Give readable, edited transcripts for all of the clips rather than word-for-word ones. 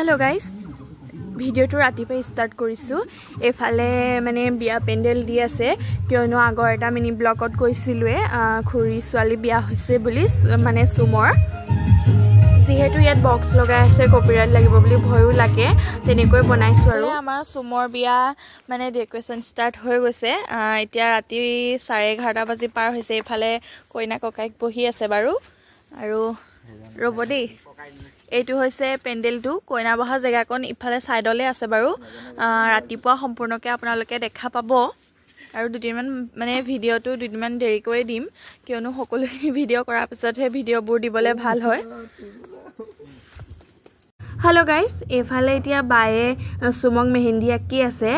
Hello guys, video to ratipai start korisu. Efale mane biya pendel di ase kiono agor eta mini blogot koisilue khuri swali biya hoise buli mane sumor যেহেতু ইয়াত box লগাই আছে copyright লাগিব বুলি ভয়ও লাগে তেনেকৈ বনাইছো আৰু আমাৰ সুমৰ বিয়া মানে ডেকোৰেশন স্টাৰ্ট হৈ গৈছে এতিয়া ৰাতি 11:30 বাজি পাৰ হৈছে ইফালে কইনা ককাইক বহি আছে বাৰু আৰু ৰবদি এইটো হৈছে পেন্ডেলটো কইনা বহা জায়গাকন ইফালে সাইডলে আছে বাৰু ৰাতিপুৱা সম্পূৰ্ণকে আপোনালোকে দেখা পাব আৰু দুদিনমান মানে ভিডিওটো দুদিনমান দেৰি কৰি দিম কিয়নো সকলো ভিডিও কৰাৰ পিছতহে ভিডিওবোৰ দিবলে ভাল হয় Hello guys, এফালে এতিয়া বায়ে সুমং মেহেন্দি আকি আছে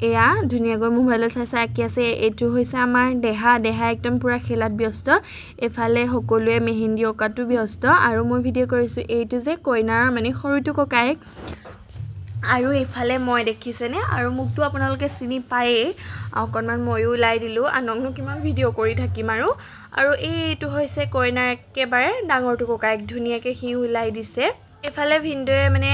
এয়া ধুনিয়াকৈ মোবাইলত চাই আকি আছে এটো হৈছে আমাৰ দেহা একদম পুৰা খেলাত ব্যস্ত এফালে সকলোৱে মেহেন্দি অকাটো ব্যস্ত আৰু মই ভিডিও কৰিছো এইটো যে কইনাৰ মানে সৰুটো ককাই আৰু এফালে মই দেখিছেনে আৰু মুখটো আপোনালোকে চিনি পায়ে অকনমান ময়ো লাই দিলো আনংনো কিমান ভিডিও কৰি থাকিম আৰু এইটো হৈছে কইনাৰ একেবাৰে ডাঙৰটো ককাইক ধুনিয়াকৈ হি উলাই দিছে এফালে ভিন্ডয়ে মানে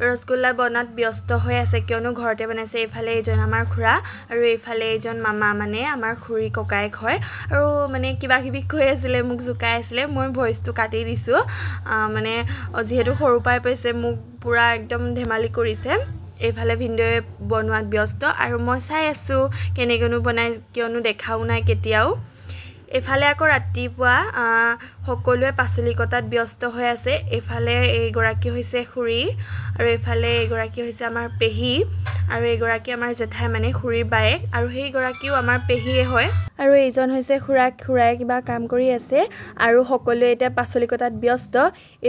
ৰসগোল্লা বনাত ব্যস্ত হৈ আছে কিয়নো ঘৰতে বনাইছে এফালে এজন আমাৰ খুৰা আৰু এফালে এজন মামা মানে আমাৰ খুৰী ককাইক হয় আৰু মানে কিবা কিবি কৈ আছিল মোক জুকাই আছিল মই ভয়েসটো কাটি দিছো মানে যেহেতু সৰু পাই পাইছে মোক পুৰা একদম ধেমালি কৰিছে এফালে ভিন্ডয়ে বনোৱাত ব্যস্ত আৰু মই চাই আছো কেনেকনো বনাই কিয়নো দেখাও নাই কেতিয়াও এফালে আকৌ ৰাতিপুৱা সকলোৱে পাচলি কটাত ব্যস্ত হৈ আছে এফালে এইগৰাকী হৈছে খুৰী আৰু এফালে এইগৰাকী হৈছে আমাৰ পেহী আৰু এইগৰাকী আমাৰ জেঠাই মানে খুৰী বায়েক আৰু সেই গৰাকীও আমাৰ পেহীয়ে হয় আৰু এইজন হৈছে খুৰাই কিবা কাম কৰি আছে আৰু সকলোৱে এটা পাচলি কটাত ব্যস্ত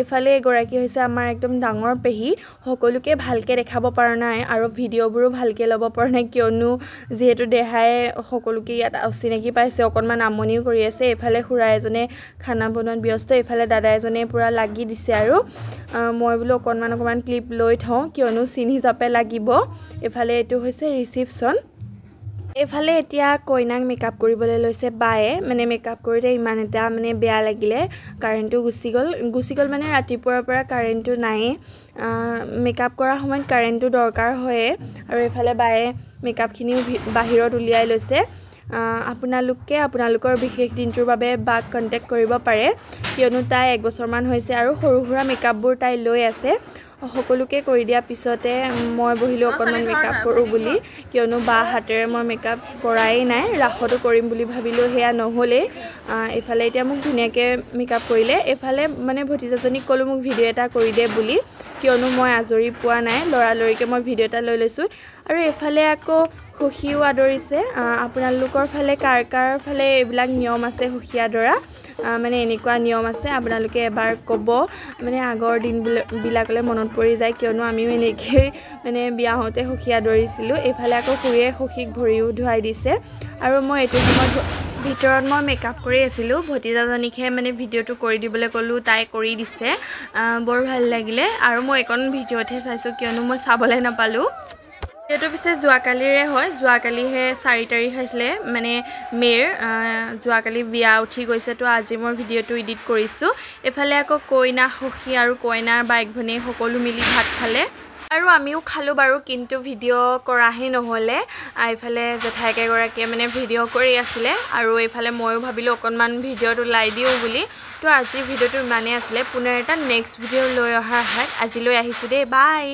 এফালে এইগৰাকী হৈছে আমাৰ একদম ডাঙৰ পেহী সকলোকে ভালকে দেখাব পৰা নাই আৰু ভিডিওবোৰো ভালকে ল'ব পৰা নাই কিয়নো যেহেতু দেহাই সকলোকে ইয়াত অচিনাকি পাইছে অকনমান আমনিও কৰি আছে এফালে খুৰা এজনে খানা বনোৱাত ব্যস্ত এফালে দাদা এজনে পুৰা লাগি দিছে আৰু মই বলো অকনমান ক্লিপ লৈ থওঁ কিয়নো চিন হিচাপে লাগিব এফালে এটো হৈছে ৰিসেপশন এফালে এতিয়া কইনাক মেকআপ কৰিবলৈ লৈছে বায়ে মানে মেকআপ কৰিতে ইমান এটা মানে বেয়া লাগিলে কাৰেণ্টটো গুচি গল মানে ৰাতিপুৱাৰ পৰা কাৰেণ্টটো নাই মেকআপ কৰা সময়ত কাৰেণ্টটো দৰকাৰ হয় আৰু এফালে বায়ে মেকআপ খিনিও বাহিৰত উলিয়াই লৈছে আপোনালোকৰ বিশেষ দিনটোৰ বাবে বাক কন্টাক্ট কৰিব পাৰে কিয়নো তাই 1 বছৰমান হৈছে আৰু সৰু সুৰা মেকআপবোৰ তাই লৈ আছে সকলোকে কৰি দিয়া পিছতে মই বহিলো অকনমান মেকআপ কৰো বুলি কিয়নো বা হাতেৰে মই মেকআপ কৰাই নাই ৰাখটো কৰিম বুলি ভাবিলো হেয়া নহলে এফালে এতিয়া মোক ধুনিয়াকে মেকআপ কৰিলে এফালে মানে ভতিজাজনীক কলো মোক ভিডিও এটা কৰি দে বুলি কিয়নো মই আজৰি পোৱা নাই লৰালৰিকে মই ভিডিও এটা লৈ লৈছো আৰু এফালে আকৌ খুখিও আদৰিছে আপোনালোকৰ ফালে কাৰ ফালে এইবিলাক নিয়ম আছে খুখি আদৰা মানে এনেকুৱা নিয়ম আছে আপোনালোকে এবাৰ কব মানে আগৰ দিন বিলাকলে মনত পৰি যায় কিয়নো আমিও এনেকৈ মানে বিয়া হওঁতে খুখি আদৰিছিলো এফালে আকৌ খুৰীয়ে খুখিক ভৰিও ধুৱাই দিছে আৰু মই এটো সময়ত ভিতৰত মই মেকআপ কৰি আছিলো ভতিজাজনীকে মানে ভিডিওটো কৰি দিবলৈ কলো তাই কৰি দিছে বৰ ভাল লাগিলে আৰু মই এখন ভিডিওতে চাইছো কিয়নো মই চাবলৈ নাপালো এটো পিছে জুৱাকালিৰে হয় জুৱাকালিহে 4 তাৰিখ হৈছিলে মানে মেৰ জুৱাকালি বিয়া উঠি গৈছে তো আজি মই ভিডিওটো এডিট কৰিছো এফালে আকৌ কইনা খুখি আৰু কইনাৰ বাইক ভনী সকলো মিলি ভাত খালে আৰু আমিও খালো বাৰু কিন্তু ভিডিও কৰাহে নহলে আইফালে জেঠাইকে গৰাকীয়ে মানে ভিডিও কৰি আছিল আৰু এইফালে ময়ো ভাবিলো অকনমান ভিডিওটো লাই দিও বুলি তো আজি ভিডিওটো ইমানে আছিল পুনৰ এটা নেক্সট ভিডিও লৈ অহা হয় আজিলৈ আহিছো দে বাই